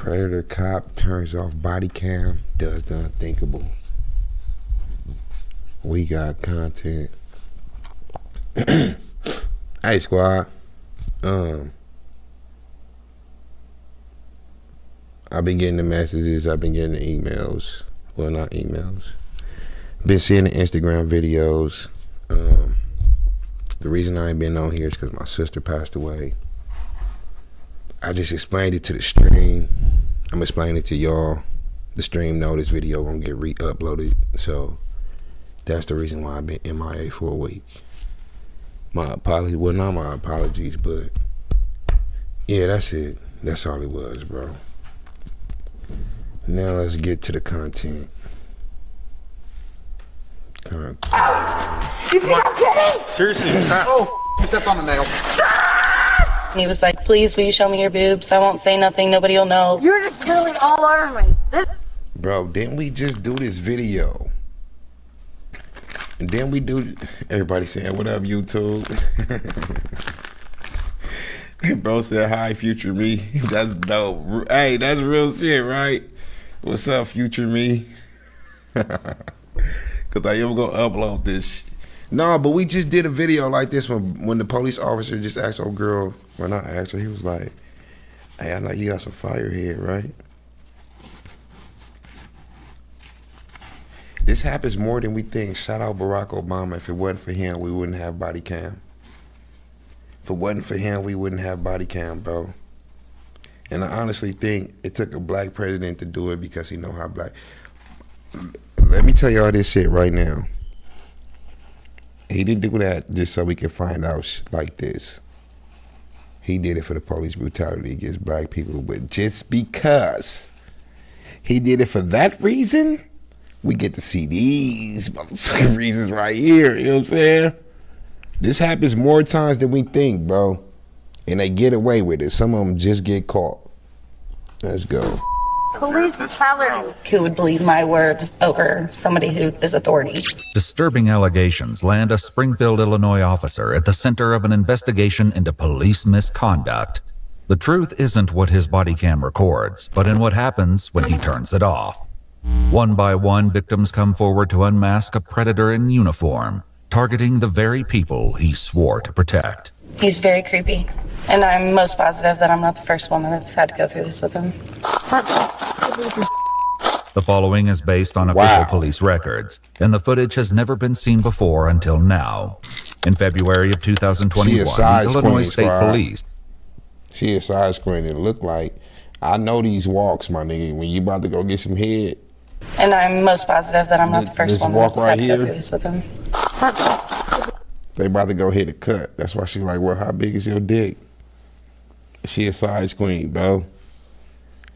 Predator cop turns off body cam, does the unthinkable. We got content. Hey squad. I've been getting the messages, I've been getting the emails. Well, not emails. Been seeing the Instagram videos. The reason I ain't been on here is because my sister passed away. I just explained it to the stream. I'm explaining it to y'all. The stream know this video gonna get re-uploaded. So that's the reason why I've been MIA for a week. My apologies, well not my apologies, but yeah, that's it. That's all it was, bro. Now let's get to the content. You think I'm kidding? Seriously, stop. Oh, you stepped on a nail. He was like, please, will you show me your boobs? I won't say nothing. Nobody will know. You're just really all over me. Bro, didn't we just do this video? And then we do, everybody saying, what up, YouTube? Bro said, hi, future me. That's dope. Hey, that's real shit, right? What's up, future me? Because I am going to upload this. No, but we just did a video like this when the police officer just asked old girl, well, not asked her, he was like, hey, I know you got some fire here, right? This happens more than we think. Shout out Barack Obama. If it wasn't for him, we wouldn't have body cam. If it wasn't for him, we wouldn't have body cam, bro. And I honestly think it took a black president to do it because he know how black. Let me tell y'all this shit right now. He didn't do that just so we could find out shit like this. He did it for the police brutality against black people, but just because he did it for that reason, we get to see these motherfucking reasons right here, you know what I'm saying? This happens more times than we think, bro. And they get away with it. Some of them just get caught. Let's go. Police brutality. Who would believe my word over somebody who is authority? Disturbing allegations land a Springfield, Illinois officer at the center of an investigation into police misconduct. The truth isn't what his body cam records, but in what happens when he turns it off. One by one, victims come forward to unmask a predator in uniform, targeting the very people he swore to protect. He's very creepy. And I'm most positive that I'm not the first woman that's had to go through this with him. The following is based on official police records, and the footage has never been seen before until now. In February of 2021, the Illinois State Police. She a side screen. It look like, I know these walks, my nigga. When you about to go get some head. And I'm most positive that I'm not the first woman that's had to go through this with him. They about to go hit a cut. That's why she like, well, how big is your dick? She a side screen, bro.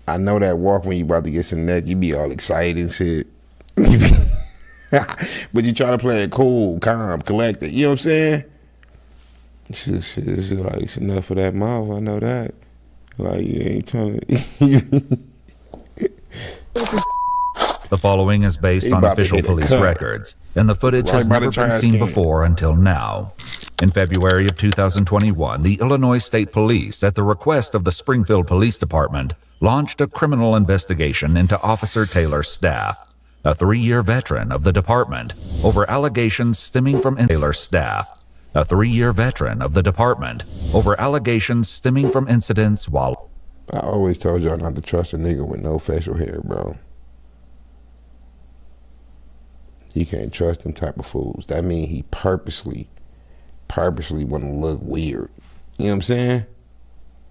I know that walk when you about to get some neck, you be all excited and shit. But you try to play it cool, calm, collected. You know what I'm saying? Shit, like, it's enough for that mouth, I know that. Like, you ain't trying to... The following is based on official police records, and the footage has never been seen before until now. In February of 2021, the Illinois State Police, at the request of the Springfield Police Department, launched a criminal investigation into Officer Taylor's staff, a 3-year veteran of the department, over allegations stemming from Taylor's staff, a 3-year veteran of the department, over allegations stemming from incidents while... I always told y'all not to trust a nigga with no facial hair, bro. You can't trust them type of fools. That mean he purposely want to look weird. You know what I'm saying?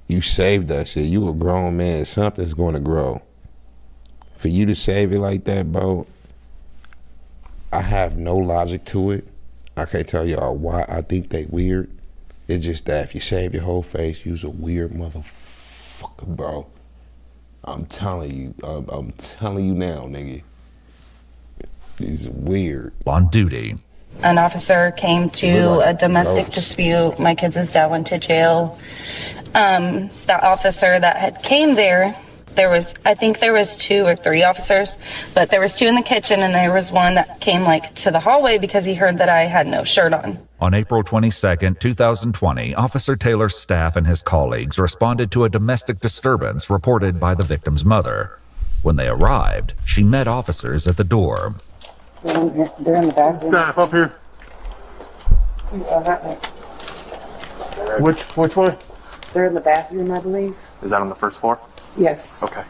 You saved that shit. You a grown man. Something's going to grow. For you to save it like that, bro, I have no logic to it. I can't tell y'all why I think they weird. It's just that if you shave your whole face, you's a weird motherfucker, bro. I'm telling you. I'm telling you now, nigga. He's weird. On duty. An officer came to a domestic dispute. My kids' dad went to jail. That officer that had came there, I think there was 2 or 3 officers, but there was 2 in the kitchen, and there was one that came like to the hallway because he heard that I had no shirt on. On April 22, 2020, Officer Taylor's staff and his colleagues responded to a domestic disturbance reported by the victim's mother. When they arrived, she met officers at the door. They're in the bathroom. Staff up here. Which way? They're in the bathroom, I believe. Is that on the first floor? Yes. Okay.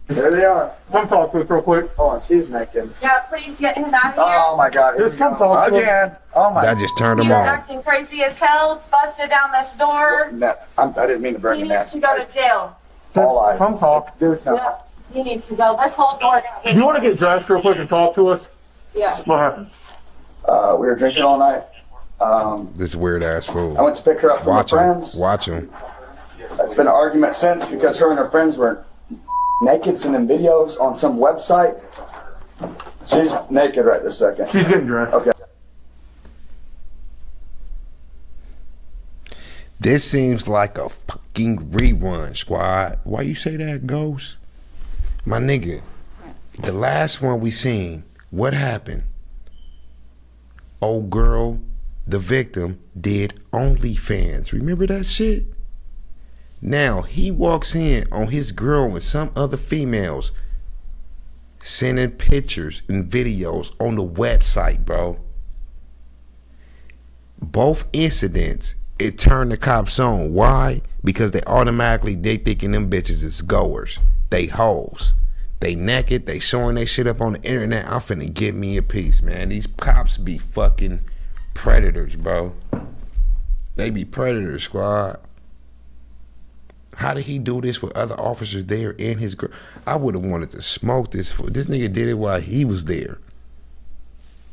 There they are. Come talk to us real quick. Oh, she's naked. Yeah, please get him out of here. Oh my God. here Just we come go. talk to us. Again. Oh my. That just turned him You're on. acting crazy as hell. Busted down this door. No, I didn't mean to bring He him needs in. to go to jail. All I. Come talk. Yeah, he needs to go. This whole door. Do you want to get dressed real quick and talk to us? Yeah. What happened? We were drinking all night. This weird ass fool. I went to pick her up from Watch her him. friends. Watch him. It's been an argument since because her and her friends were naked sending videos on some website. She's naked right this second. She's getting dressed. Okay. This seems like a fucking rerun, squad. Why you say that, Ghost? My nigga, the last one we seen, what happened? Old girl, the victim, did OnlyFans. Remember that shit? Now, he walks in on his girl and some other females sending pictures and videos on the website, bro. Both incidents, it turned the cops on. Why? Because they thinking them bitches is goers. They hoes. They naked. They showing their shit up on the internet. I'm finna get me a piece, man. These cops be fucking predators, bro. They be predators, squad. How did he do this with other officers there in his girl? I would have wanted to smoke this. This nigga did it while he was there.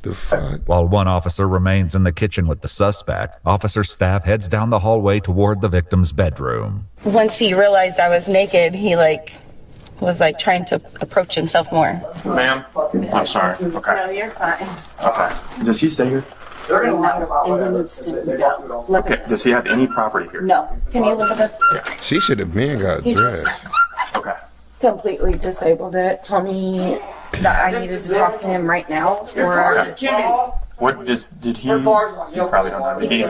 The fuck? While one officer remains in the kitchen with the suspect, officer staff heads down the hallway toward the victim's bedroom. Once he realized I was naked, he was trying to approach himself more. Ma'am, I'm sorry. Okay. No, you're fine. Okay. Does he stay here? They're gonna lie about And whatever. then it's go. Look Okay. at Does this. he have any property here? No. Can you look at this? She should have been got dressed. Okay. Completely disabled it. Told me that I needed to talk to him right now. Or What did he? You probably don't know. Did he?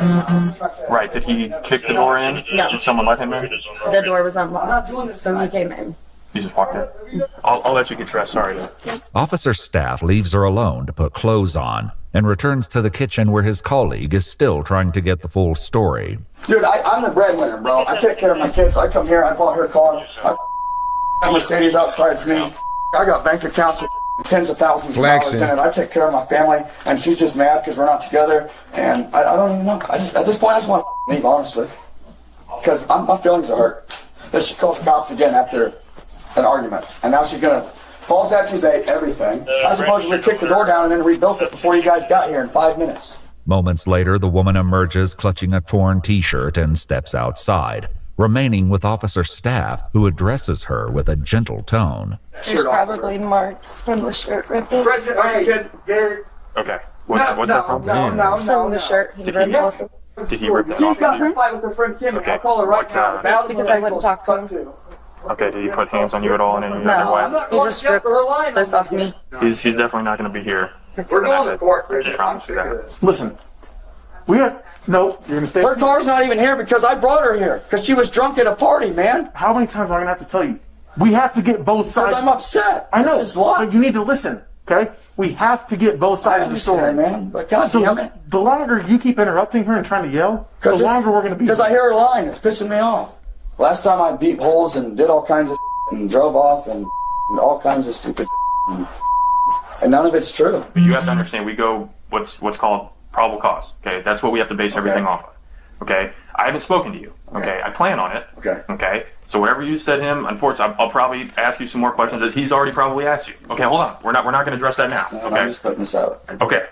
Right. Did he kick the door in? No. Did someone let him in? the door was unlocked, so he came in. He just walked in. I'll let you get dressed. Sorry. Officer staff leaves her alone to put clothes on and returns to the kitchen where his colleague is still trying to get the full story. Dude, I'm the breadwinner, bro. I take care of my kids. I come here. I bought her a car. I got Mercedes outside me. I got bank accounts with tens of thousands of dollars in it. I take care of my family, and she's just mad because we're not together. And I don't even know. At this point, I just want to leave, honestly, because my feelings are hurt. Then she calls the cops again after an argument, and now she's gonna false accusate everything. I supposedly kicked the door down and then rebuilt it before you guys got here in 5 minutes. Moments later, the woman emerges clutching a torn t-shirt and steps outside, remaining with officer staff who addresses her with a gentle tone. There's probably marks from the shirt ripping. Okay. What's that from? It's from the shirt. He ripped off of Did he rip that She's off? got in a fight with her friend Kim. Okay. I'll call her right What, now. because I wouldn't talk to him. Okay. Did he put hands on you at all in any other way? No, he just ripped this off me. He's definitely not going to be here. We're going to court. I can promise you that. Listen. No. You're gonna stay. Her car's not even here because I brought her here because she was drunk at a party, man. How many times am I gonna have to tell you? We have to get both Because sides. I'm upset. I know. This is why. But you need to listen. Okay. We have to get both I sides of the story, understand, man. But God So damn it. the longer you keep interrupting her and trying to yell, the longer we're gonna be. Because I hear her lying. It's pissing me off. Last time I beat holes and did all kinds of and drove off and all kinds of stupid and none of it's true. You have to understand. We go what's called probable cause. Okay. That's what we have to base everything off of. Okay. I haven't spoken to you. Okay. I plan on it. Okay. Okay. So whatever you said to him, unfortunately, I'll probably ask you some more questions that he's already probably asked you. Okay. Hold on. We're not going to address that now. I'm Okay. just putting this out. Okay.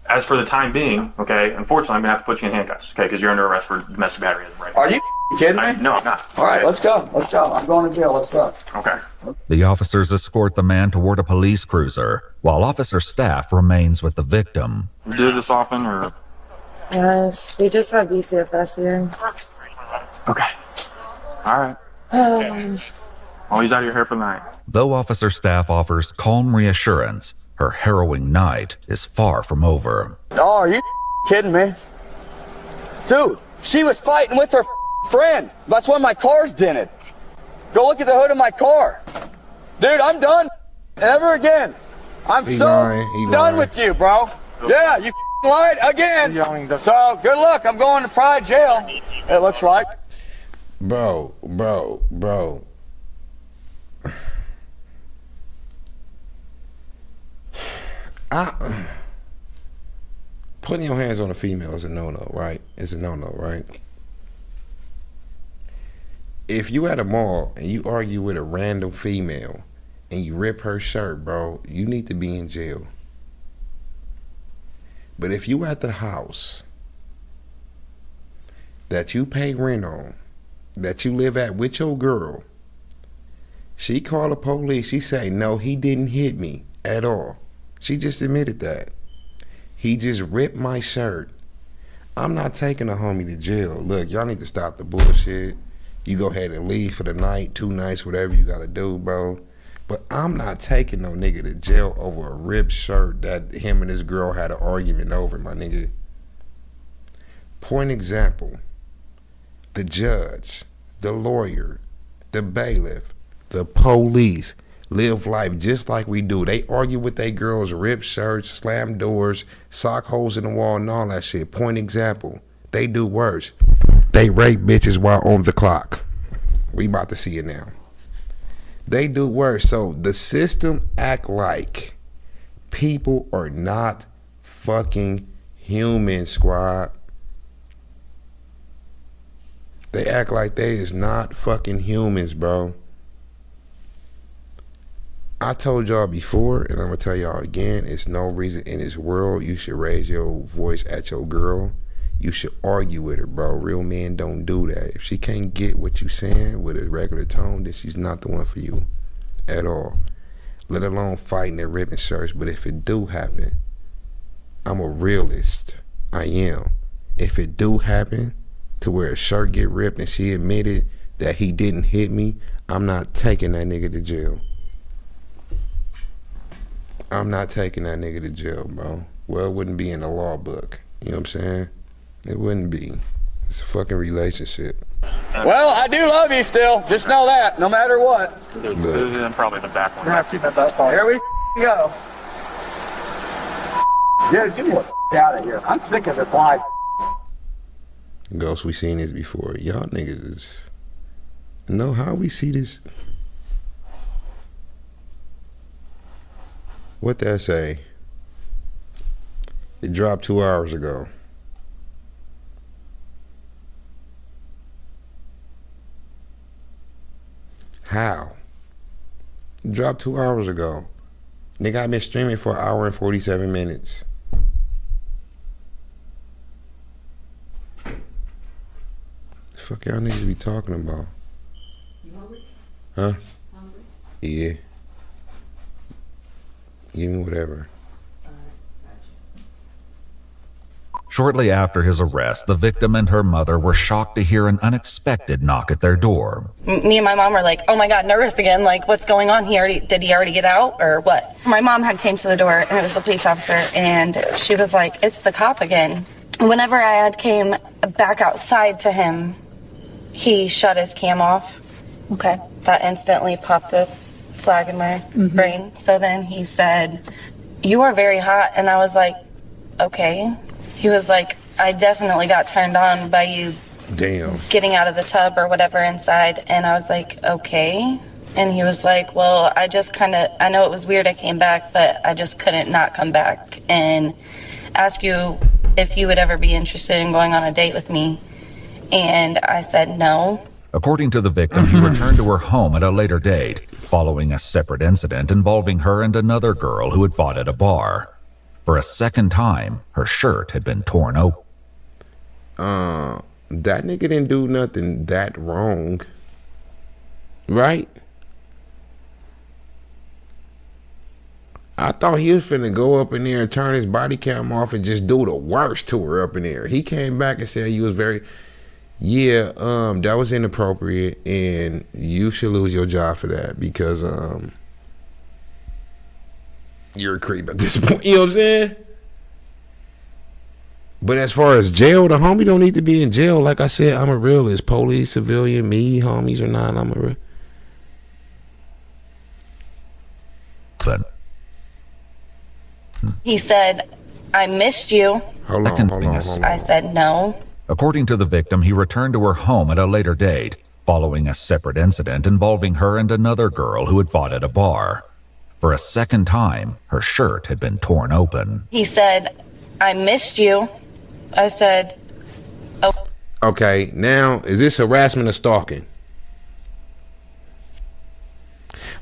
As for the time being, okay, unfortunately, I'm going to have to put you in handcuffs, okay, because you're under arrest for domestic battery as of right now. Are you kidding me? No, I'm not. All right, let's go. Let's go. I'm going to jail. Let's go. Okay. The officers escort the man toward a police cruiser, while officer staff remains with the victim. You do this often, or? Yes, we just have BCFS here. Okay. All right. Well, he's out of your hair for the night. Though officer staff offers calm reassurance, her harrowing night is far from over. Oh, are you kidding me? Dude, she was fighting with her friend. That's when my car's dented. Go look at the hood of my car. Dude, I'm done. Never again. I'm He so lying. done with you, bro. Yeah, you lied again. So, good luck. I'm going to Pride jail, it looks like. Bro. Putting your hands on a female is a no-no, right? It's a no-no, right? If you at a mall and you argue with a random female and you rip her shirt, bro, you need to be in jail. But if you at the house that you pay rent on, that you live at with your girl, she call the police, she say, no, he didn't hit me at all. She just admitted that. He just ripped my shirt. I'm not taking a homie to jail. Look, y'all need to stop the bullshit. You go ahead and leave for the night, 2 nights, whatever you gotta do, bro. But I'm not taking no nigga to jail over a ripped shirt that him and his girl had an argument over, my nigga. Point example, the judge, the lawyer, the bailiff, the police live life just like we do. They argue with their girls, rip shirts, slam doors, sock holes in the wall and all that shit. Point example, they do worse. They rape bitches while on the clock. We about to see it now. They do worse. So the system act like people are not fucking human, squad. They act like they is not fucking humans, bro. I told y'all before, and I'm gonna tell y'all again, it's no reason in this world you should raise your voice at your girl. You should argue with her, bro. Real men don't do that. If she can't get what you saying with a regular tone, then she's not the one for you at all. Let alone fighting and ripping shirts. But if it do happen, I'm a realist. I am. If it do happen to where a shirt get ripped and she admitted that he didn't hit me, I'm not taking that nigga to jail. I'm not taking that nigga to jail, bro. Well, it wouldn't be in the law book. You know what I'm saying? It wouldn't be. It's a fucking relationship. Well, I do love you still. Just know that, no matter what. And probably the back one. Here we go. Dude, you get out of here. I'm sick of this life. Ghost, we seen this before. Y'all niggas is know how we see this. What that say? It dropped 2 hours ago. How? It dropped 2 hours ago. Nigga, I've been streaming for 1 hour and 47 minutes. The fuck y'all niggas be talking about? You hungry? Huh? Hungry? Yeah. Give me whatever. Shortly after his arrest, the victim and her mother were shocked to hear an unexpected knock at their door. Me and my mom were like, oh my God, nervous again. Like, what's going on? Did he already get out or what? My mom had came to the door and it was the police officer and she was like, it's the cop again. Whenever I had came back outside to him, he shut his cam off. Okay. That instantly popped the flag in my brain. So then he said, you are very hot. And I was like, okay. He was like, I definitely got turned on by you getting out of the tub or whatever inside. And I was like, okay. And he was like, well, I know it was weird I came back, but I just couldn't not come back and ask you if you would ever be interested in going on a date with me. And I said no. According to the victim, he returned to her home at a later date, following a separate incident involving her and another girl who had fought at a bar. For a second time, her shirt had been torn open. That nigga didn't do nothing that wrong. Right? I thought he was finna go up in there and turn his body cam off and just do the worst to her up in there. He came back and said he was that was inappropriate and you should lose your job for that because you're a creep at this point. You know what I'm saying? But as far as jail, the homie don't need to be in jail. Like I said, I'm a realist. Police, civilian, me, homies or not, I'm a real. He said, I missed you. Hold on. I said no. According to the victim, he returned to her home at a later date, following a separate incident involving her and another girl who had fought at a bar. For a second time, her shirt had been torn open. He said, I missed you. I said, oh. Okay, now, is this harassment or stalking?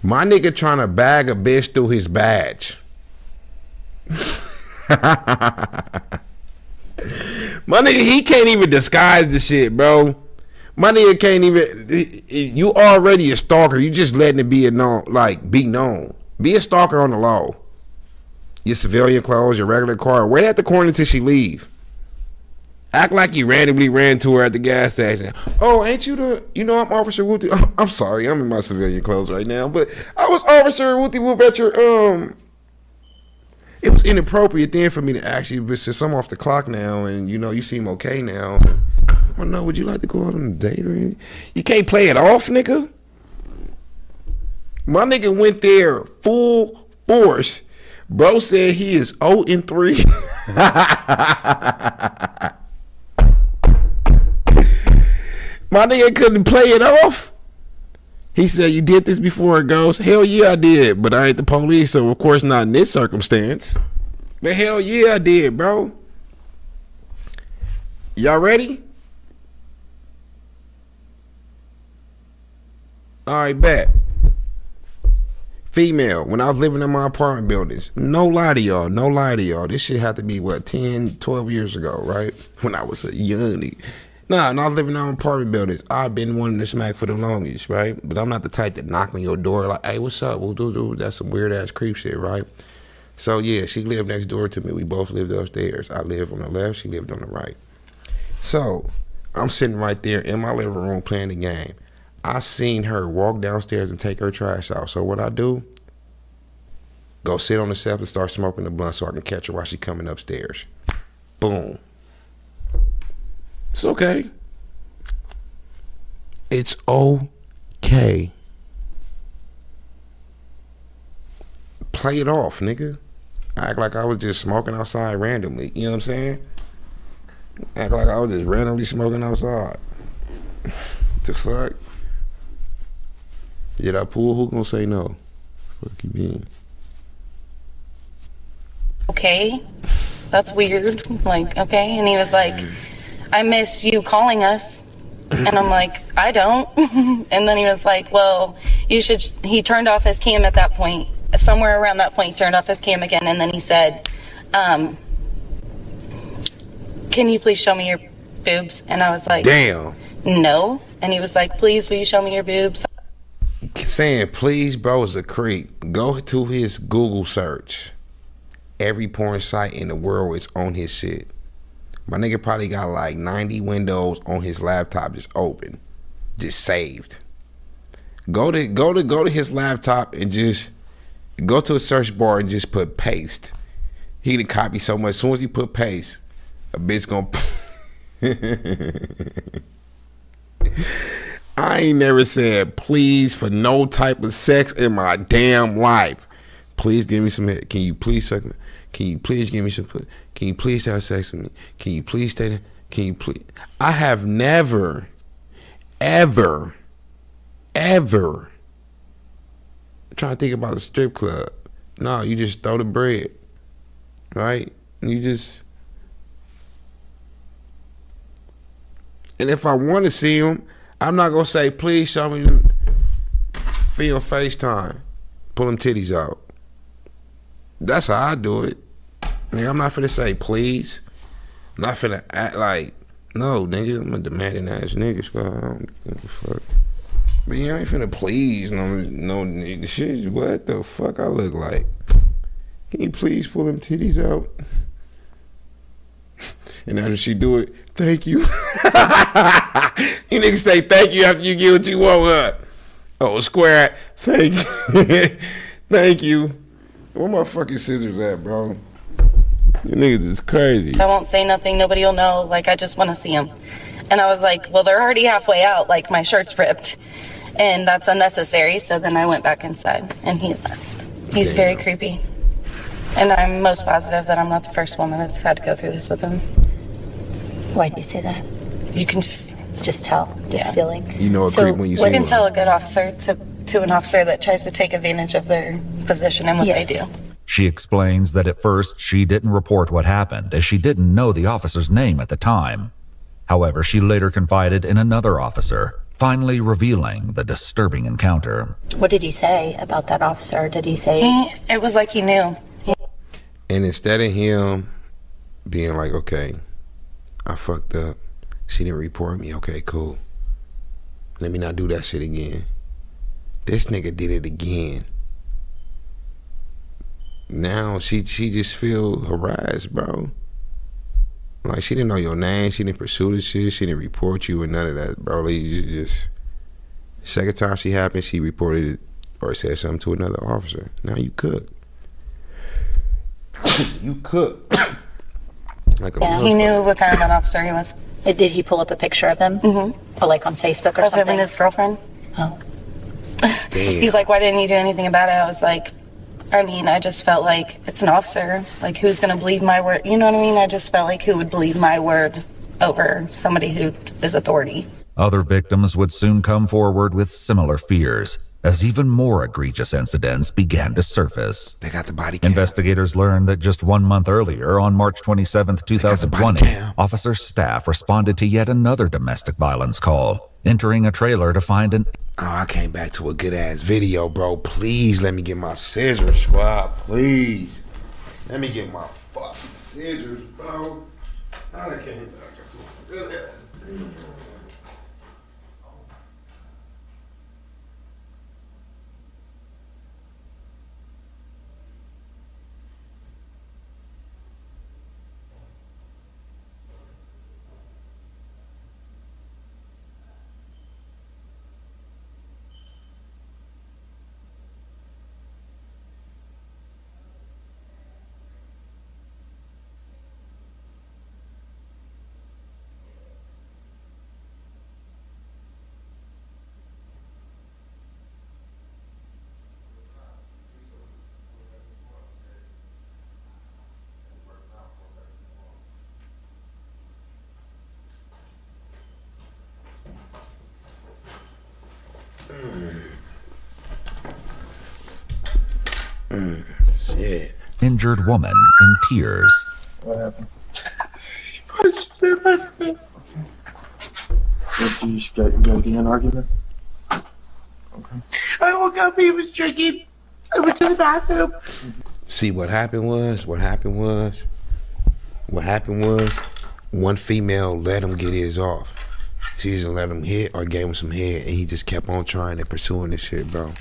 My nigga trying to bag a bitch through his badge. My nigga, he can't even disguise the shit, bro. My nigga can't even. You already a stalker. You just letting it be known, like be known. Be a stalker on the low. Your civilian clothes, your regular car. Wait at the corner till she leave. Act like you randomly ran to her at the gas station. Oh, ain't you the? You know I'm Officer Wooty. I'm sorry, I'm in my civilian clothes right now, but I was Officer Wooty Whoop at your It was inappropriate then for me to ask you, but since I'm off the clock now, and you know you seem okay now. I don't know. Would you like to go out on a date or anything? You can't play it off, nigga. My nigga went there full force. Bro said he is 0-3. My nigga couldn't play it off. He said, you did this before it goes. Hell yeah, I did. But I ain't the police, so of course not in this circumstance. But hell yeah, I did, bro. Y'all ready? All right, bet. Female, when I was living in my apartment buildings, no lie to y'all, this shit had to be, what, 10, 12 years ago, right? When I was a young nigga. Nah, when I was living in my apartment buildings, I've been wanting to smack for the longest, right? But I'm not the type to knock on your door like, hey, what's up? That's some weird-ass creep shit, right? So, yeah, she lived next door to me. We both lived upstairs. I lived on the left, she lived on the right. So, I'm sitting right there in my living room playing the game. I seen her walk downstairs and take her trash out. So what I do? Go sit on the step and start smoking the blunt so I can catch her while she coming upstairs. Boom. It's okay. It's okay. Play it off, nigga. Act like I was just smoking outside randomly. You know what I'm saying? Act like I was just randomly smoking outside. The fuck? Yeah, that pool, who gonna say no? Fuck you mean? Okay, that's weird. Like, okay. And he was like, I miss you calling us. And I'm like, I don't. And then he was like, well, you should. He turned off his cam at that point. Somewhere around that point, he turned off his cam again. And then he said, can you please show me your boobs? And I was like, damn. No. And he was like, please, will you show me your boobs? Saying please, bro, is a creep. Go to his Google search. Every porn site in the world is on his shit. My nigga probably got like 90 windows on his laptop just open, just saved. Go to his laptop and just go to a search bar and just put paste. He done copy so much. As soon as he put paste, a bitch gonna. I ain't never said please for no type of sex in my damn life. Please give me some head. Can you please suck me? Can you please give me some? Can you please have sex with me? Can you please stay there? Can you please? I have never, ever, ever. I'm trying to think about a strip club. No, you just throw the bread, right? You just. And if I want to see him, I'm not gonna say, please show me film FaceTime. Pull them titties out. That's how I do it. Nigga, I'm not finna say please. I'm not finna act like, no, nigga, I'm a demanding ass nigga, so I don't give a fuck. But yeah, I ain't finna please no shit. What the fuck I look like? Can you please pull them titties out? And after she do it, thank you. You niggas say thank you after you get what you want, huh? Oh, square, thank you. Thank you. Where my fucking scissors at, bro? You niggas is crazy. I won't say nothing. Nobody will know. Like, I just want to see him. And I was like, well, they're already halfway out. Like, my shirt's ripped. And that's unnecessary. So then I went back inside and he left. He's very creepy. And I'm most positive that I'm not the first woman that's had to go through this with him. Why do you say that? You can just tell, feeling. You know a creep when you see one. You one. can tell a good officer to an officer that tries to take advantage of their position and what they do. She explains that at first she didn't report what happened as she didn't know the officer's name at the time. However, she later confided in another officer, finally revealing the disturbing encounter. What did he say about that officer? Did he say... It was like he knew. And instead of him being like, okay, I fucked up. She didn't report me. Okay, cool. Let me not do that shit again. This nigga did it again. Now she just feel harassed, bro. Like, she didn't know your name. She didn't pursue the shit. She didn't report you and none of that, bro. Like, you just... Second time she happened, she reported it or said something to another officer. Now you cook. You cook. Like a He knew what kind of an officer he was. Did he pull up a picture of him? Mm-hmm. Or like on Facebook or Of something? him and his girlfriend. Oh. Damn. He's like, why didn't you do anything about it? I was like, I mean, I just felt like it's an officer. Like, who's going to believe my word? You know what I mean? I just felt like who would believe my word over somebody who is authority. Other victims would soon come forward with similar fears as even more egregious incidents began to surface. They got the body cam. Investigators learned that just 1 month earlier, on March 27, 2020, officer staff responded to yet another domestic violence call, entering a trailer to find an... Oh, I came back to a good-ass video, bro. Please let me get my scissors, squad. Please. Let me get my fucking scissors, bro. I done came back to a good-ass video. Shit. Injured woman in tears. What happened? Punched me in my face. What, you guys get in an argument? Okay. I woke up, he was drinking. I went to the bathroom. See, what happened was, one female let him get his off. She just let him hit or gave him some head, and he just kept on trying and pursuing this shit, bro.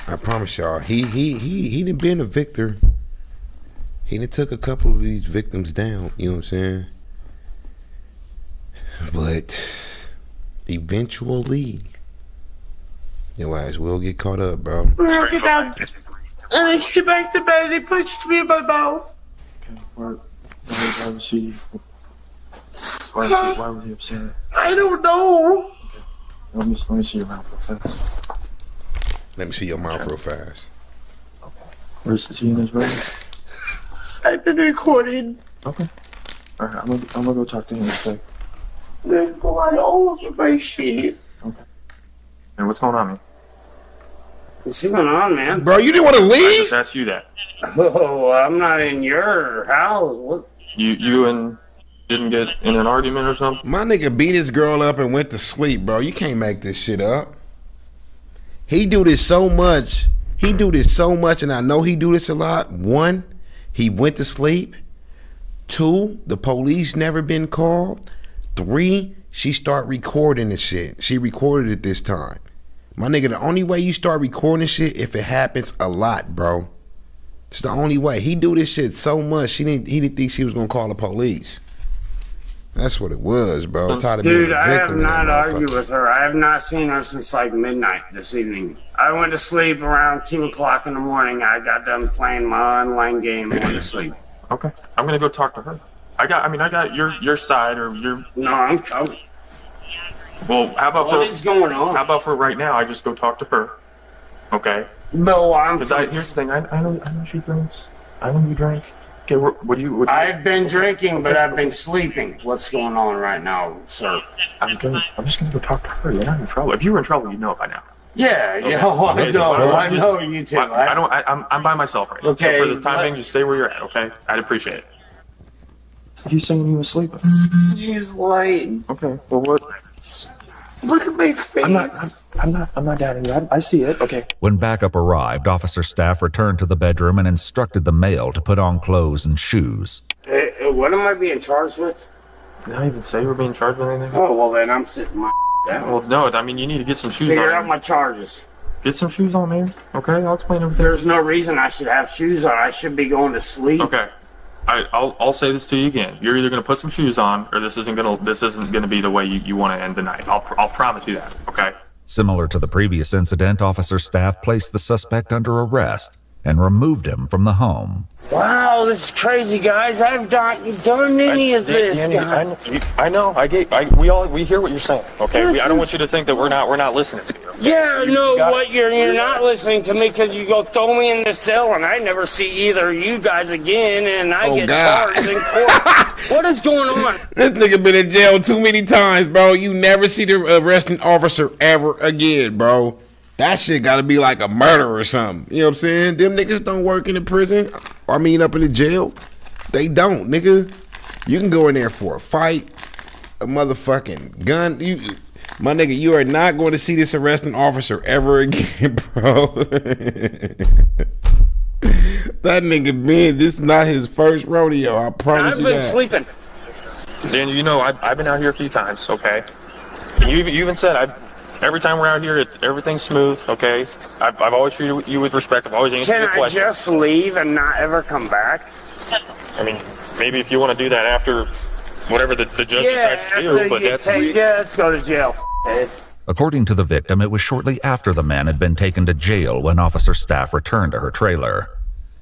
I promise y'all, he done been a victor. He done took a couple of these victims down, you know what I'm saying? But eventually, your ass will get caught up, bro. I get down, and I came back to bed, and he punched me in my mouth. Okay, why was he... Why was he upset? I don't know. Let me see your mouth real fast. Let me see your mouth real fast. Where's the scene as well? I've been recording. Okay. Alright, I'm gonna go talk to him in a sec. There's blood all over my sheet. Okay. And what's going on, man? What's going on, man? Bro, you didn't want to I leave? just asked you that. Oh, I'm not in your house. What? You and didn't get in an argument or something? My nigga beat his girl up and went to sleep, bro. You can't make this shit up. He do this so much. And I know he do this a lot. 1, he went to sleep. 2, the police never been called. 3, she start recording this shit. She recorded it this time. My nigga, the only way you start recording shit if it happens a lot, bro. It's the only way. He do this shit so much, he didn't think she was gonna call the police. That's what it was, bro. I'm tired of being Dude, a I have victim. not argued with her. I have not seen her since like midnight this evening. I went to sleep around 2 o'clock in the morning. I got done playing my online game and went to sleep. Okay. I'm gonna go talk to her. I got your side or your. No, I'm coming. Well, how about What is going on? How about for right now? I just go talk to her. Okay. No, Here's the thing. I know she drinks. I know you drink. Okay. Would I've been drinking, but I've been sleeping. What's going on right now, sir? I'm just gonna go talk to her. You're not in trouble. If you were in trouble, you'd know it by now. Yeah, Okay. I know you too. I'm by myself right now. Okay, So for this time being, just stay where you're at. Okay. I'd appreciate it. You saying you were sleeping? He's white. Okay. Well, what? Look at my face. I'm not doubting you. I see it. Okay. When backup arrived, officer staff returned to the bedroom and instructed the male to put on clothes and shoes. What am I being charged with? Did I even say we're being charged with anything? Oh, well then I'm sitting my down. Well, no. I mean, you need to get some shoes Figure on. out my charges. Get some shoes on, man. Okay, I'll explain everything. There's no reason I should have shoes on. I should be going to sleep. Okay. I'll say this to you again. You're either gonna put some shoes on, or this isn't gonna be the way you want to end the night. I'll promise you that. Okay. Similar to the previous incident, officer staff placed the suspect under arrest and removed him from the home. Wow, this is crazy, guys. I've not done any of this. I know. We hear what you're saying. Okay. I don't want you to think that we're not listening to you. Okay? Yeah, you're not listening to me because you go throw me in the cell and I never see either of you guys again and I get charged in court. What is going on? This nigga been in jail too many times, bro. You never see the arresting officer ever again, bro. That shit gotta be like a murder or something. You know what I'm saying? Them niggas don't work in the prison. Up in the jail. They don't, nigga. You can go in there for a fight, a motherfucking gun. My nigga, you are not going to see this arresting officer ever again, bro. That nigga Ben, this is not his first rodeo. I promise you that. I've been sleeping. Dan, I've been out here a few times. Okay. And you even said every time we're out here, everything's smooth, okay? I've always treated you with respect. I've always answered your questions. Can I just leave and not ever come back? I mean, maybe if you want to do that after whatever the judge decides to do, but that's... let's go to jail. According to the victim, it was shortly after the man had been taken to jail when officer staff returned to her trailer.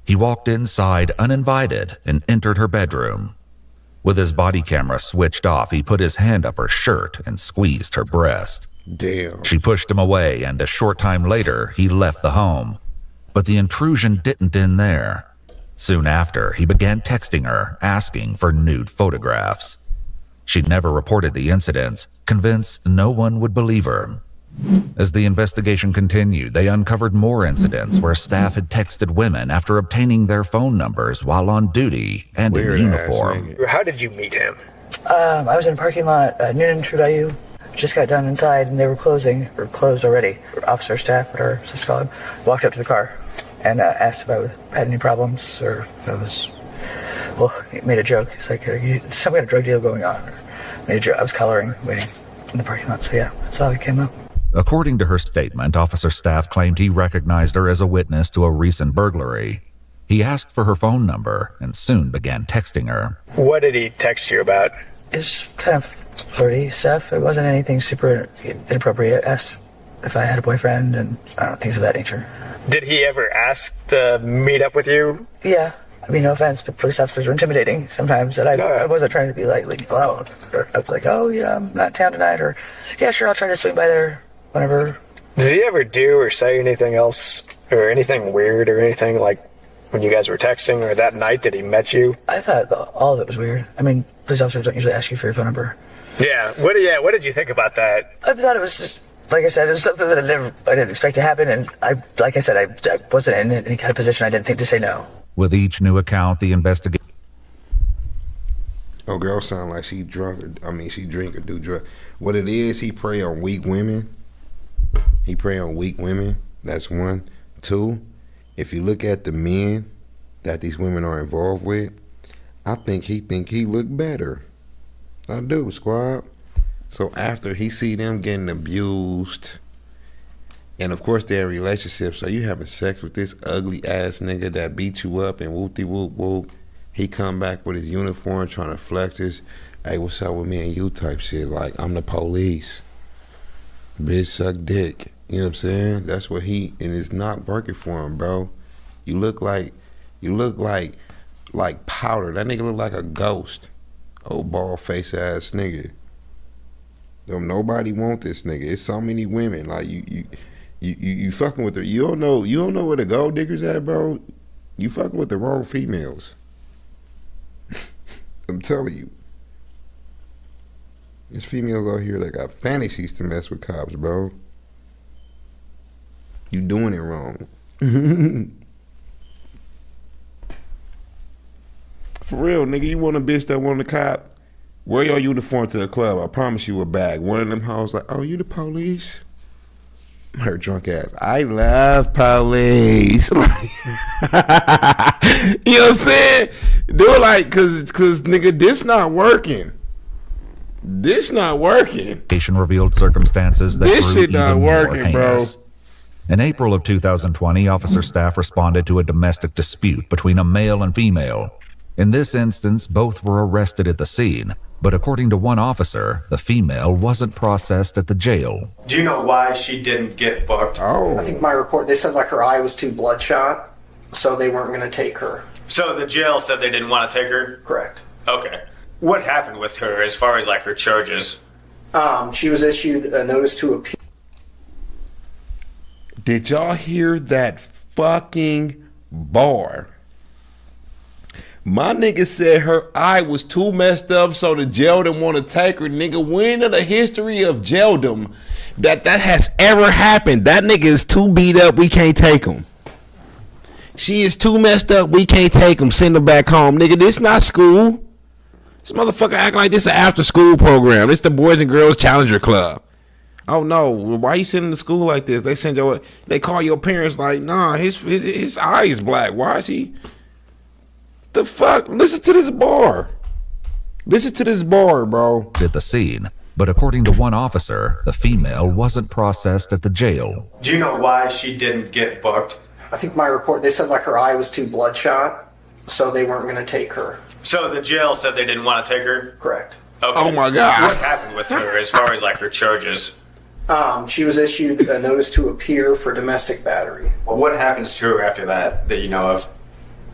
He walked inside uninvited and entered her bedroom. With his body camera switched off, he put his hand up her shirt and squeezed her breast. Damn. She pushed him away, and a short time later, he left the home. But the intrusion didn't end there. Soon after, he began texting her, asking for nude photographs. She'd never reported the incidents, convinced no one would believe her. As the investigation continued, they uncovered more incidents where staff had texted women after obtaining their phone numbers while on duty and in uniform. How did you meet him? I was in a parking lot, Noonan True Value. Just got done inside and they were closed already. Officer staff, whatever, let's call him, walked up to the car and asked if I had any problems or if I was, he made a joke. He's like, some kind of drug deal going on. Or made a joke. I was coloring, waiting in the parking lot. So yeah, that's how it came up. According to her statement, officer staff claimed he recognized her as a witness to a recent burglary. He asked for her phone number and soon began texting her. What did he text you about? It's kind of flirty stuff. It wasn't anything super inappropriate. I asked if I had a boyfriend and things of that nature. Did he ever ask to meet up with you? Yeah. I mean, no offense, but police officers are intimidating sometimes. And I wasn't trying to be like, leave me alone. I was like, oh, yeah, I'm not in town tonight. Or, yeah, sure, I'll try to swing by there whenever. Did he ever do or say anything else or anything weird or anything like when you guys were texting or that night that he met you? I thought all of it was weird. I mean, police officers don't usually ask you for your phone number. Yeah. What did you think about that? I thought it was just, like I said, it was something that I didn't expect to happen. And I wasn't in any kind of position I didn't think to say no. With each new account, the investigation. Oh, girl sound like she drink or do drugs. What it is, he prey on weak women. He prey on weak women. That's one. Two, if you look at the men that these women are involved with, I think he look better. I do, squad. So after he see them getting abused, and of course they're in relationships, so you having sex with this ugly ass nigga that beat you up and whoop de whoop whoop. He come back with his uniform trying to flex his, hey, what's up with me and you type shit, like I'm the police. Bitch suck dick. You know what I'm saying? That's what and it's not working for him, bro. You look like like powder. That nigga look like a ghost. Old bald face ass nigga. Don't nobody want this nigga. It's so many women. Like you fucking with her. You don't know where the gold diggers at, bro. You fucking with the wrong females. I'm telling you. There's females out here that got fantasies to mess with cops, bro. You doing it wrong. For real, nigga, you want a bitch that want a cop? Wear your uniform to the club. I promise you a bag. One of them hoes like, oh, you the police? Her drunk ass, I love police. You know what I'm saying? Do it like, cause nigga, this not working. This not working. Revealed circumstances that this grew shit not even more working, bro. heinous. In April of 2020, officer staff responded to a domestic dispute between a male and female. In this instance, both were arrested at the scene, but according to one officer, the female wasn't processed at the jail. Do you know why she didn't get booked? Oh. I think my report, they said like her eye was too bloodshot, so they weren't going to take her. So the jail said they didn't want to take her? Correct. Okay. What happened with her as far as like her charges? She was issued a notice to appear. Did y'all hear that fucking bar? My nigga said her eye was too messed up, so the jail didn't want to take her. Nigga, when in the history of jaildom that has ever happened? That nigga is too beat up, we can't take him. She is too messed up, we can't take him. Send her back home. Nigga, this not school. This motherfucker act like this is an after school program. This the Boys and Girls Challenger Club. Oh no, why you sending to school like this? They call your parents like, nah, his eye is black. Why is he? The fuck? Listen to this bar. Listen to this bar, bro. At the scene, but according to one officer, the female wasn't processed at the jail. Do you know why she didn't get booked? I think my report, they said like her eye was too bloodshot, so they weren't going to take her. So the jail said they didn't want to take her? Correct. Okay. Oh my God. What happened with her as far as like her charges? She was issued a notice to appear for domestic battery. Well, what happens to her after that you know of?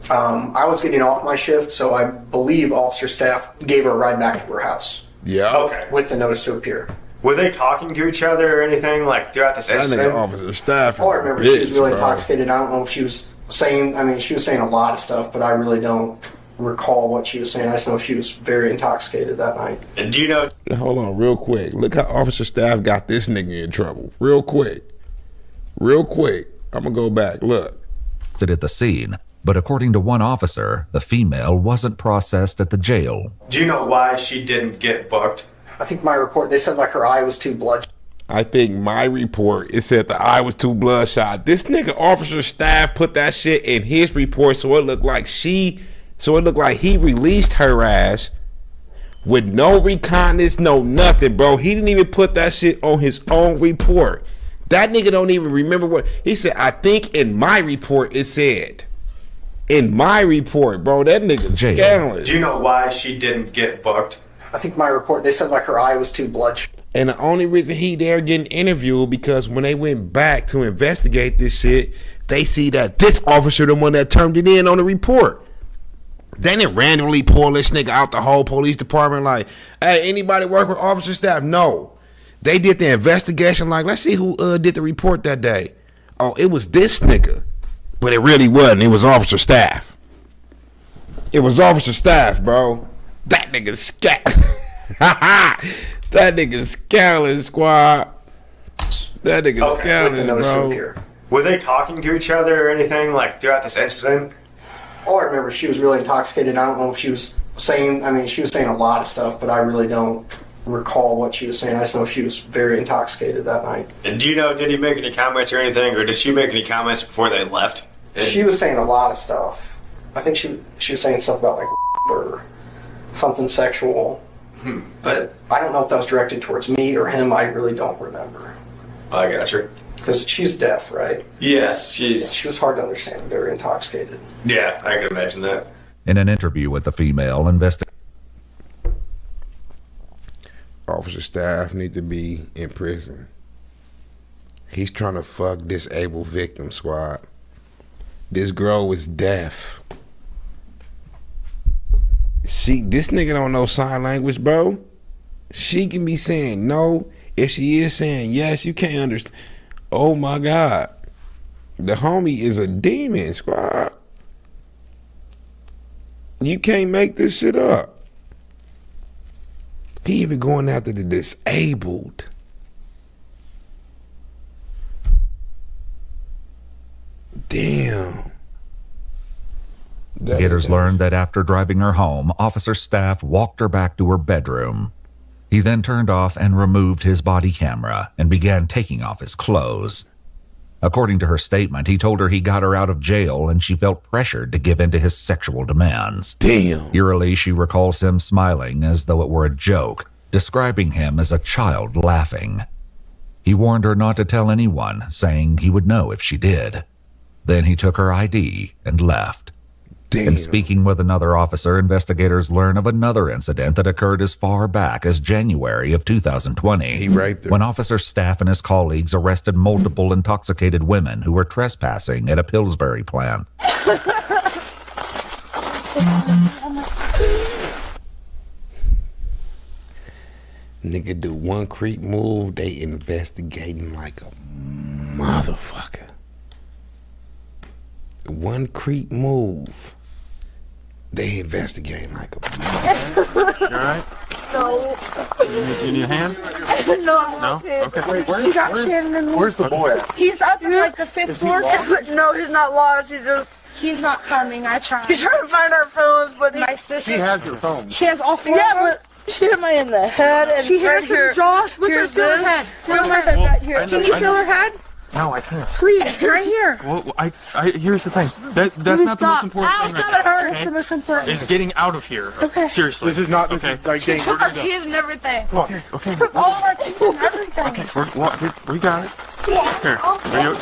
I was getting off my shift, so I believe officer staff gave her a ride back to her house. Yeah. Okay. With the notice to appear. Were they talking to each other or anything like throughout this That incident? nigga officer staff. All I remember, she was really intoxicated. I don't know if she was saying, she was saying a lot of stuff, but I really don't recall what she was saying. I just know she was very intoxicated that night. And do you know? Hold on, real quick. Look how officer staff got this nigga in trouble. Real quick. I'm gonna go back. Look. At the scene, but according to one officer, the female wasn't processed at the jail. Do you know why she didn't get booked? I think my report, they said like her eye was too bloodshot. I think my report, it said the eye was too bloodshot. This nigga officer staff put that shit in his report, so it looked like he released her ass with no reconnaissance, no nothing, bro. He didn't even put that shit on his own report. That nigga don't even remember what he said. I think in my report it said. In my report, bro, that nigga's scandalous. Do you know why she didn't get booked? I think my report, they said like her eye was too bloodshot. And the only reason he there getting interviewed because when they went back to investigate this shit, they see that this officer the one that turned it in on the report. They didn't randomly pull this nigga out the whole police department like, hey, anybody work with officer staff? No. They did the investigation like, let's see who did the report that day. Oh, it was this nigga. But it really wasn't. It was officer staff. It was officer staff, bro. That nigga's that nigga's scowling, squad. That nigga's scowling, bro. Were they talking to each other or anything like throughout this incident? All I remember, she was really intoxicated. I don't know if she was saying, she was saying a lot of stuff, but I really don't recall what she was saying. I just know she was very intoxicated that night. And do you know, did he make any comments or anything, or did she make any comments before they left? She was saying a lot of stuff. I think she was saying stuff about like or something sexual. But I don't know if that was directed towards me or him. I really don't remember. I got you. Because she's deaf, right? Yes, she was hard to understand, very intoxicated. Yeah, I can imagine that. In an interview with the female officer staff need to be in prison. He's trying to fuck disabled victim, squad. This girl was deaf. This nigga don't know sign language, bro. She can be saying no. If she is saying yes, you can't understand. Oh my God. The homie is a demon, squad. You can't make this shit up. He even going after the disabled. Damn. Investigators learned that after driving her home, Officer Staff walked her back to her bedroom. He then turned off and removed his body camera and began taking off his clothes. According to her statement, he told her he got her out of jail and she felt pressured to give in to his sexual demands. Damn. Eerily, she recalls him smiling as though it were a joke, describing him as a child laughing. He warned her not to tell anyone, saying he would know if she did. Then he took her ID and left. Damn. And speaking with another officer, investigators learn of another incident that occurred as far back as January of 2020. He raped her. When Officer Staff and his colleagues arrested multiple intoxicated women who were trespassing at a Pillsbury plant. Nigga do one creep move, they investigating like a motherfucker. One creep move, they investigating like a motherfucker. You all right? No. You need a hand? No. Okay. Where's the boy at? He's up in like the 5th floor. No, he's not lost. He's not coming. I tried. He's trying to find our phones, but my sister. She has your phone. She has all 4 of them. But she hit me in the head and She hit right us in here. Josh. Look Here's at her head. Feel her head right here. I know- Can you I feel know. her head? No, I can't. Please, right here. Well, here's the thing. That's not the most important thing right Stop it. now. It's the most important. Is getting out of here. Okay. Seriously. This is not okay. like She danger. took our keys and everything. Okay. Took all of our keys and everything. Okay. We got it. Yeah. Here. Are you?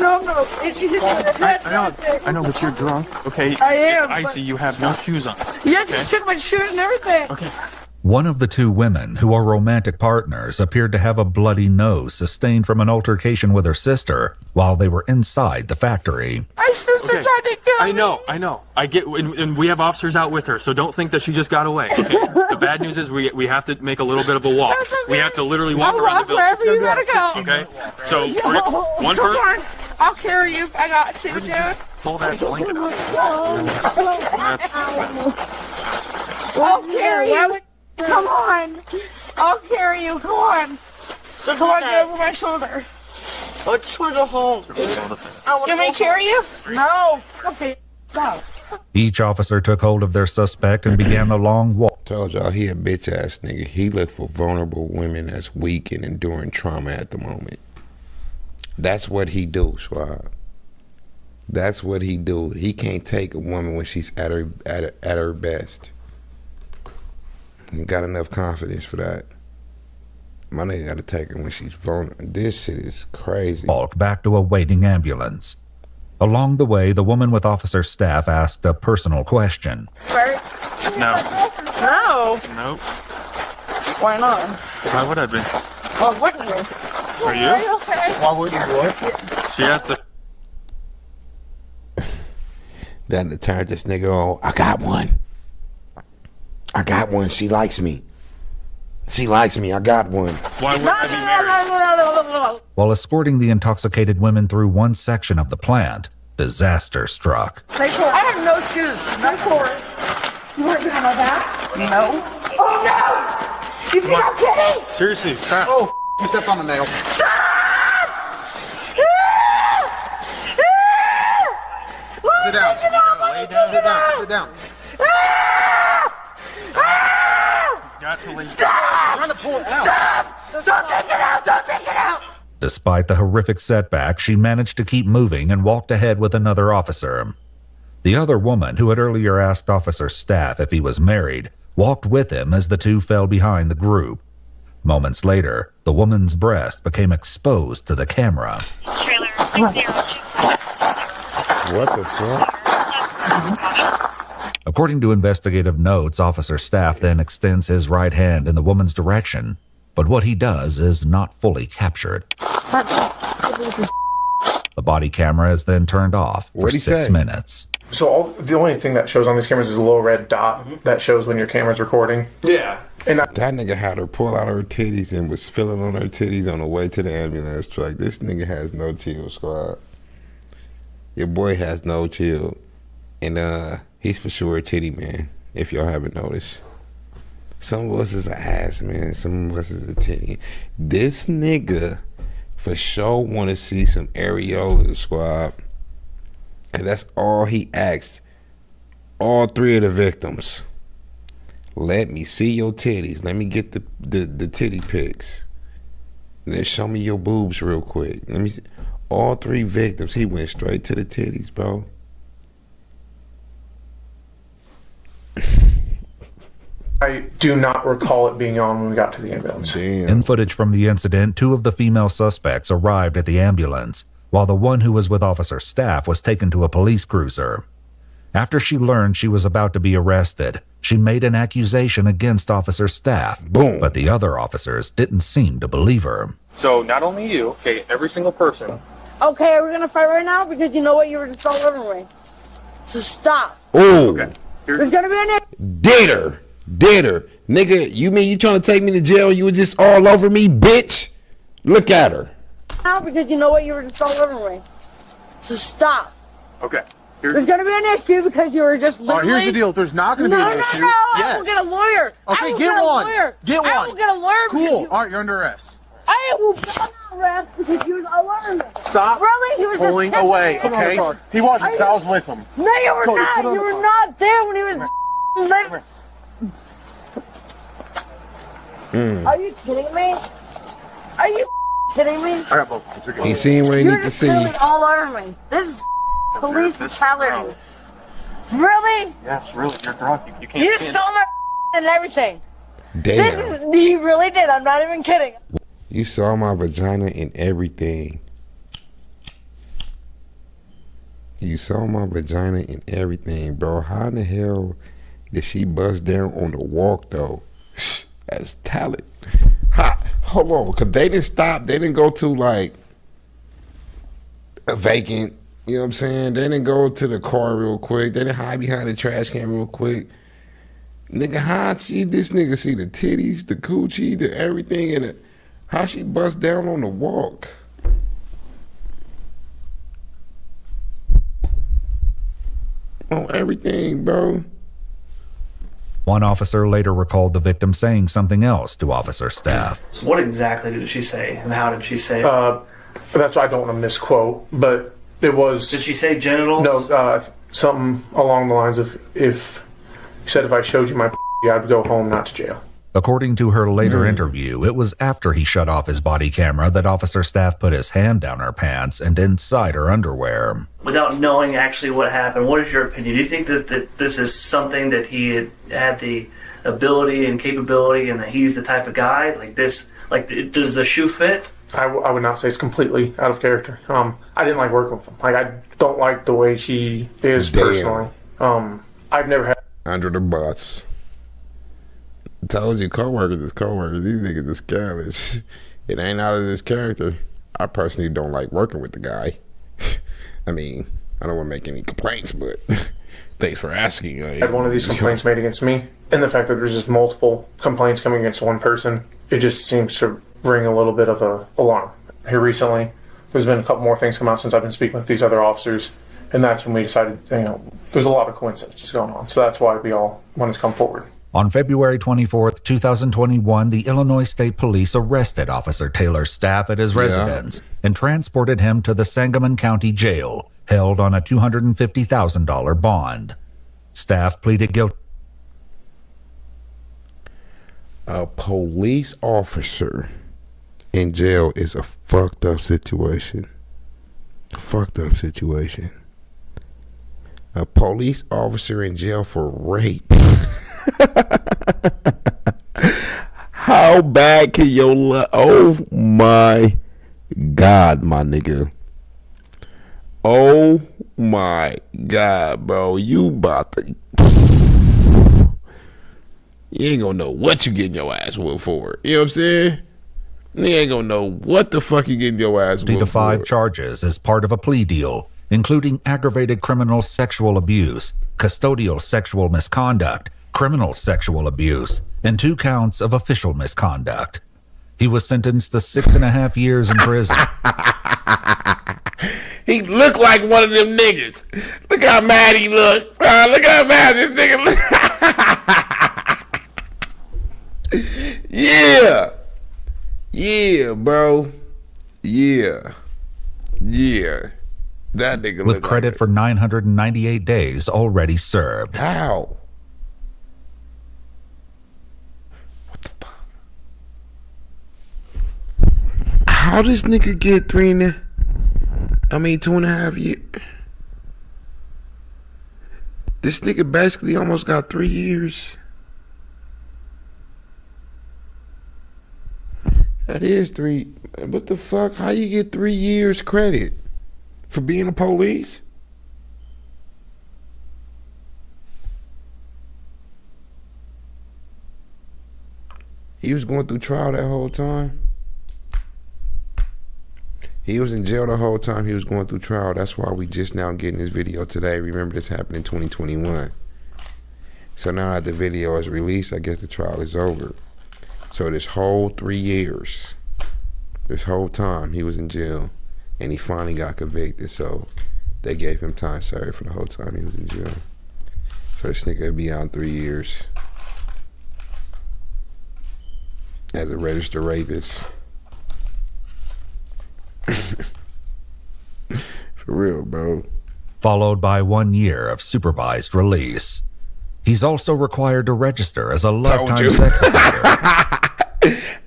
No. And she hit me in the head and everything. I know, but you're drunk. Okay. I am, I but- see you have no shoes on. Yeah, she took my shoes and everything. Okay. One of the two women, who are romantic partners, appeared to have a bloody nose sustained from an altercation with her sister while they were inside the factory. My sister tried to kill me. I know. I get, and we have officers out with her, so don't think that she just got away. Okay. The bad news is we have to make a little bit of a walk. That's okay. We have to literally walk I'll around the walk building. wherever you gotta go. Okay. So one Come person. on. I'll carry you. I got you, dude. Pull that blanket up. I'll carry you. Come on. I'll carry you. Come on. Come on, get over my shoulder. I just want to go home. You want me to carry you? No. Okay. Stop. Each officer took hold of their suspect and began the long walk. Told y'all he a bitch ass nigga. He look for vulnerable women that's weak and enduring trauma at the moment. That's what he do, Schwab. That's what he do. He can't take a woman when she's at her best. He got enough confidence for that. My nigga got to take her when she's vulnerable. This shit is crazy. Walked back to a waiting ambulance. Along the way, the woman with Officer Staff asked a personal question. Right? No. No. Nope. Why not? Why would I be? Oh, what are you? Are you? Are you okay? Why would you do it? She has to. Then to turn this nigga on. I got one. She likes me. I got one. Why would I be married? While escorting the intoxicated women through one section of the plant, disaster struck. I have no shoes. No cord. You want to get on my back? No. Oh, no! You think I'm kidding? Seriously, stop. Oh, you stepped on the nail. Sit down. Sit down. Got to leave. I'm trying to pull it out. Don't take it out! Despite the horrific setback, she managed to keep moving and walked ahead with another officer. The other woman, who had earlier asked Officer Staff if he was married, walked with him as the two fell behind the group. Moments later, the woman's breast became exposed to the camera. What the fuck? According to investigative notes, Officer Staff then extends his right hand in the woman's direction, but what he does is not fully captured. The body camera is then turned off for What'd he 6 say? minutes. So the only thing that shows on these cameras is a little red dot that shows when your camera's recording. Yeah. And that nigga had her pull out her titties and was feeling on her titties on the way to the ambulance truck. This nigga has no chill, squad. Your boy has no chill. And he's for sure a titty man, if y'all haven't noticed. Some of us is an ass, man. Some of us is a titty. This nigga for sure want to see some areola, squad. Because that's all he asked all three of the victims. Let me see your titties. Let me get the titty pics. Then show me your boobs real quick. Let me see. All three victims, he went straight to the titties, bro. I do not recall it being on when we got to the ambulance. Damn. In footage from the incident, 2 of the female suspects arrived at the ambulance, while the one who was with Officer Staff was taken to a police cruiser. After she learned she was about to be arrested, she made an accusation against Officer Staff. Boom. But the other officers didn't seem to believe her. So not only you, okay, every single person. Okay, are we gonna fight right now? Because you know what, you were just all over me. So stop. Ooh. Okay. There's gonna be an Did her. Nigga, you mean you trying to take me to jail? You were just all over me, bitch? Look at her. now because you know what, you were just all over me. So stop. Okay. There's gonna be an issue because you were just literally... here's the deal. There's not gonna be an issue. No, I Yes. will get a lawyer. Okay, I will get one. A lawyer. Get one. I will get a lawyer. Cool. All right, you're under arrest. I will get an arrest because you was all over me. Stop Really? He was just pulling kissing away, me. okay? He wasn't, 'cause I was with him. No, you were Cody, not. put on You the were car. not there when he was... Are you kidding me? Are you kidding me? I got both. He seen what he You're need to just see. really all over me. This is police brutality. Really? Yes, really, you're drunk. You can't You stand stole my and everything. Damn. He really did. I'm not even kidding. You saw my vagina and everything. You saw my vagina and everything, bro. How in the hell did she bust down on the walk, though? That's talent. Hold on, because they didn't stop. They didn't go to, like, a vacant, you know what I'm saying? They didn't go to the car real quick. They didn't hide behind the trash can real quick. Nigga, how see this nigga see the titties, the coochie, the everything, and how she bust down on the walk? On everything, bro. One officer later recalled the victim saying something else to Officer Staff. So what exactly did she say, and how did she say it? That's why I don't want to misquote, but it was... Did she say genitals? No, something along the lines of, if you said if I showed you my I'd go home, not to jail. According to her later interview, it was after he shut off his body camera that Officer Staff put his hand down her pants and inside her underwear. Without knowing actually what happened, what is your opinion? Do you think that this is something that he had the ability and capability, and that he's the type of guy like this? Like, does the shoe fit? I would not say it's completely out of character. I didn't like working with him. Like, I don't like the way he is personally. I've never had... Under the bus. I told you, co-workers is co-workers. These niggas are scavenged. It ain't out of this character. I personally don't like working with the guy. I mean, I don't want to make any complaints, but thanks for asking. I had one of these complaints made against me, and the fact that there's just multiple complaints coming against one person, it just seems to ring a little bit of an alarm. Here recently, there's been a couple more things come out since I've been speaking with these other officers, and that's when we decided, there's a lot of coincidences going on. So that's why we all wanted to come forward. On February 24th, 2021, the Illinois State Police arrested Officer Taylor's Staff at his residence and transported him to the Sangamon County Jail, held on a $250,000 bond. Staff pleaded guilty. A police officer in jail is a fucked up situation. Fucked up situation. A police officer in jail for rape. How bad can your oh my God, my nigga. Oh my God, bro. You about to... You ain't gonna know what you getting your ass whooped for. You know what I'm saying? You ain't gonna know what the fuck you getting your ass whooped for. 5 charges as part of a plea deal, including aggravated criminal sexual abuse, custodial sexual misconduct, criminal sexual abuse, and 2 counts of official misconduct. He was sentenced to 6.5 years in prison. He looked like one of them niggas. Look how mad he looks. Look how mad this nigga looks. Yeah. Yeah, bro. Yeah. Yeah. That nigga with credit for 998 days already served. How? What the fuck? How this nigga get 2.5 years? This nigga basically almost got 3 years. That is 3. What the fuck? How you get 3 years credit for being a police? He was going through trial that whole time. He was in jail the whole time he was going through trial. That's why we just now getting this video today. Remember, this happened in 2021. So now that the video is released, I guess the trial is over. So this whole 3 years, this whole time he was in jail, and he finally got convicted. So they gave him time served for the whole time he was in jail. So this nigga would be out 3 years as a registered rapist. For real, bro. Followed by 1 year of supervised release. He's also required to register as a lifetime sex offender.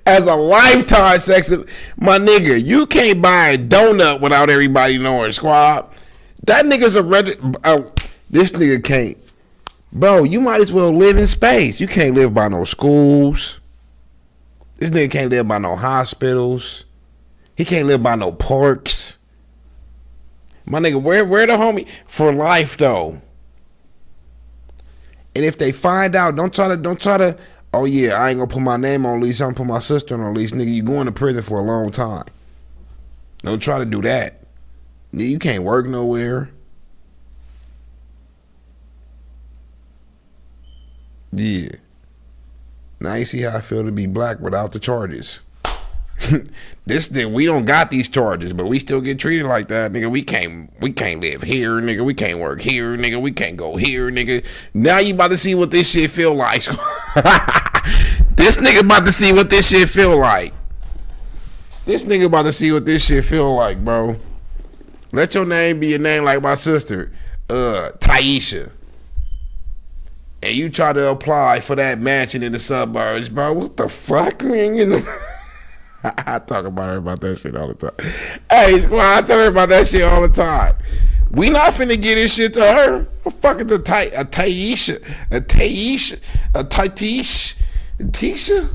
As a lifetime sex offender. My nigga, you can't buy a donut without everybody knowing, squad. That nigga's a this nigga can't. Bro, you might as well live in space. You can't live by no schools. This nigga can't live by no hospitals. He can't live by no parks. My nigga, where the homie? For life, though. And if they find out, don't try to, oh yeah, I ain't gonna put my name on lease, I'm gonna put my sister on lease. Nigga, you going to prison for a long time. Don't try to do that. You can't work nowhere. Yeah. Now you see how I feel to be black without the charges. We don't got these charges, but we still get treated like that, nigga. We can't live here, nigga. We can't work here, nigga. We can't go here, nigga. Now you about to see what this shit feel like. This nigga about to see what this shit feel like. This nigga about to see what this shit feel like, bro. Let your name be a name like my sister, Taisha. And you try to apply for that mansion in the suburbs, bro. What the fuck? I talk about her about that shit all the time. Hey, squad, I tell her about that shit all the time. We not finna get this shit to her. What the fuck is a Taisha?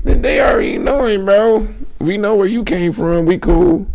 Then they already know him, bro. We know where you came from. We cool.